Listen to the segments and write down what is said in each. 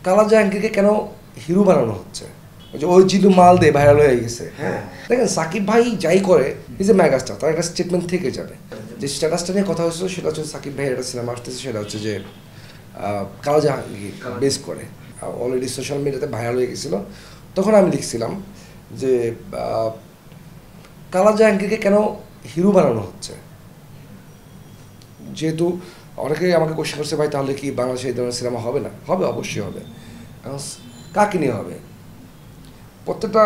কালা জাহাঙ্গীরকে কেন হিরো বানানো হচ্ছে? ওই জিলু মাল দিয়ে ভাইরাল হয়ে গেছে। হ্যাঁ, দেখেন সাকিব ভাই যাই করে ইজ এ মেগাস্টার, তার একটা স্টেটমেন্ট থেকে যাবে। যে স্ট্যাটাসটা নিয়ে কথা হয়েছিল সেটা হচ্ছে সাকিব ভাই একটা সিনেমা আসতেছে, সেটা হচ্ছে যে কালা জাহাঙ্গীর বেস করে অলরেডি সোশ্যাল মিডিয়াতে ভাইরাল হয়ে গেছিলো। তখন আমি লিখছিলাম যে কালা জাহাঙ্গীরকে কেন হিরো বানানো হচ্ছে, যেহেতু অনেকেই আমাকে কোশ্চেন করছে ভাই তাহলে কি বাংলাদেশে এই ধরনের সিনেমা হবে না? হবে, অবশ্যই হবে। এখন কাকে নিয়ে হবে? প্রত্যেকটা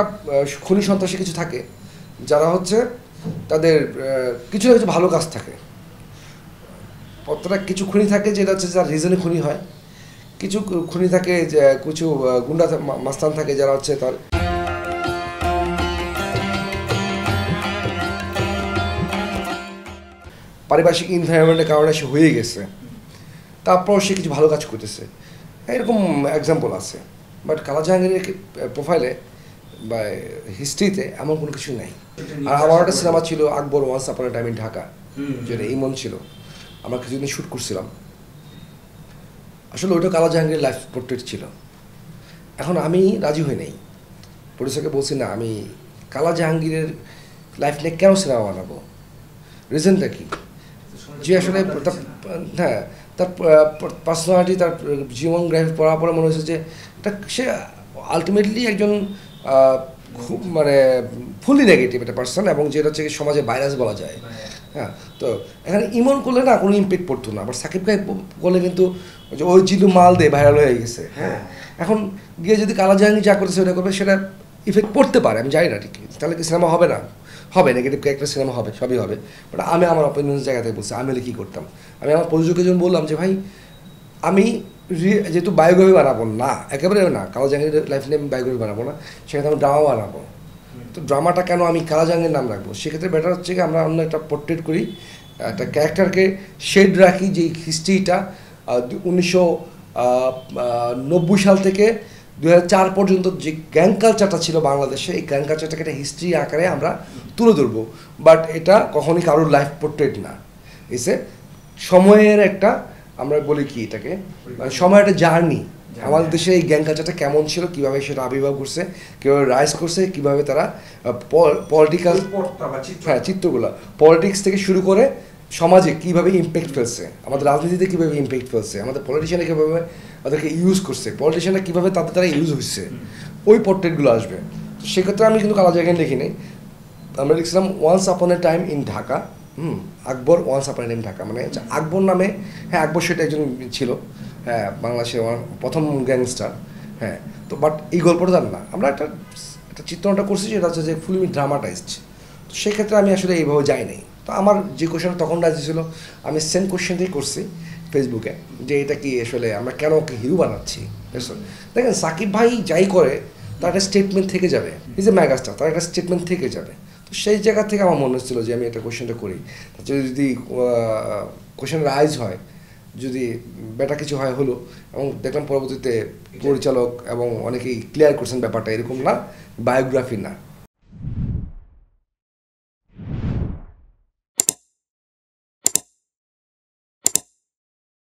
খুনি সন্ত্রাসী কিছু থাকে যারা হচ্ছে তাদের কিছু না কিছু ভালো কাজ থাকে। প্রত্যেকটা কিছু খুনি থাকে যেটা হচ্ছে যার রিজনে খুনি হয়, কিছু খুনি থাকে যে কিছু গুন্ডা মাস্তান থাকে যারা হচ্ছে তার পারিপার্শ্বিক এনভায়রনমেন্টের কারণে সে হয়ে গেছে, তারপর সে কিছু ভালো কাজ করতেছে, এরকম এক্সাম্পল আছে। বাট কালা জাহাঙ্গীরের প্রোফাইলে বা হিস্ট্রিতে এমন কোনো কিছু নাই। আর আমার একটা সিনেমা ছিল আকবর once upon a time in Dhaka, যেটা ইমন ছিল, আমরা কিছুদিন শ্যুট করছিলাম। আসলে ওইটা কালা জাহাঙ্গীরের লাইফ পোর্ট্রেট ছিল। এখন আমি রাজি হই নাই, প্রডিউসারকে বলছি না আমি কালা জাহাঙ্গীরের লাইফ নিয়ে কেন সিনেমা বানাবো, রিজনটা কি? যে আসলে হ্যাঁ তার পার্সোনালিটি, তার জীবন গ্রাফ পড়ার পরে মনে হয়েছে যে সে আলটিমেটলি একজন খুব মানে ফুলি নেগেটিভ একটা পার্সন, এবং যেটা হচ্ছে সমাজে ভাইরাস বলা যায়। হ্যাঁ, তো এখানে ইমন করলে না কোনো ইম্প্যাক্ট পড়তো না, আবার সাকিব খাই করলে কিন্তু ওই জিলু মাল দিয়ে ভাইরাল হয়ে গেছে। হ্যাঁ, এখন গিয়ে যদি কালা জাহাঙ্গীর যা করতেছে ওটা করবে, সেটা ইফেক্ট পড়তে পারে, আমি জানি না ঠিক। তাহলে কি সিনেমা হবে না? হবে, নেগেটিভ ক্যারেক্টার সিনেমা হবে, সবই হবে। বাট আমি আমার অপিনিয়নের জায়গা থেকে বলছি, আমি হলে কী করতাম। আমি আমার প্রযোজকের জন্য বললাম যে ভাই আমি যেহেতু বায়োগ্রাফি বানাবো না, একেবারে না, কালা জাহাঙ্গীরের লাইফ নিয়ে আমি বায়োগ্রাফি বানাবো না, সেক্ষেত্রে আমি ড্রামা বানাবো। তো ড্রামাটা কেন আমি কালা জাহাঙ্গীর নাম রাখবো? সেক্ষেত্রে বেটার হচ্ছে কি আমরা অন্য একটা পোর্ট্রেট করি, একটা ক্যারেক্টারকে শেড রাখি, যে হিস্ট্রিটা 1990 সাল থেকে 2004 পর্যন্ত যে গ্যাং কালচারটা ছিল বাংলাদেশে, এই গ্যাং কালচারটাকে একটা হিস্ট্রি আকারে আমরা তুলে ধরবো। বাট এটা কখনই কারোর লাইফ পোর্ট্রেট না, এসে সময়ের একটা, আমরা বলি কি এটাকে, সময়ের একটা জার্নি। আমাদের দেশে এই গ্যাং কালচারটা কেমন ছিল, কীভাবে সেটা আবির্ভাব করছে, কীভাবে রাইজ করছে, কীভাবে তারা পলিটিক্যাল চিত্রগুলো পলিটিক্স থেকে শুরু করে সমাজে কীভাবে ইম্প্যাক্ট ফেলছে, আমাদের রাজনীতিতে কীভাবে ইম্প্যাক্ট ফেলছে, আমাদের পলিটিশিয়ানে কীভাবে তাদেরকে ইউজ করছে, পলিটিশিয়ানরা কীভাবে তাদের দ্বারা ইউজ হচ্ছে, ওই পোর্ট্রেটগুলো আসবে। তো সেক্ষেত্রে আমি কিন্তু কালা জাহাঙ্গীর লিখিনি, আমরা লিখছিলাম once upon a time in Dhaka. Akbar once upon a time Dhaka, মানে আকবর নামে, হ্যাঁ আকবর সেটা একজন ছিল, হ্যাঁ বাংলাদেশের প্রথম গ্যাংস্টার। হ্যাঁ, তো বাট এই গল্পটা জান না, আমরা একটা চিত্রণটা করছি যেটা হচ্ছে যে ফুললি ড্রামাটাইজড। তো সেক্ষেত্রে আমি আসলে এইভাবে যাই নাই। তো আমার যে কোয়েশনটা তখন রাজি ছিল, আমি সেম কোয়েশনটাই করছি ফেসবুকে, যে এটা কি আসলে আমরা কেন ওকে হিরো বানাচ্ছি। দেখেন সাকিব ভাই যাই করে তার একটা স্টেটমেন্ট থেকে যাবে, ইজ এ মেগাস্টার, তার একটা স্টেটমেন্ট থেকে যাবে। তো সেই জায়গা থেকে আমার মনে হচ্ছিলো যে আমি একটা কোয়েশনটা করি, যদি কোয়েশন রাইজ হয়, যদি বেটা কিছু হয় হলো, এবং দেখলাম পরবর্তীতে পরিচালক এবং অনেকেই ক্লিয়ার করছেন ব্যাপারটা এরকম না, বায়োগ্রাফি না।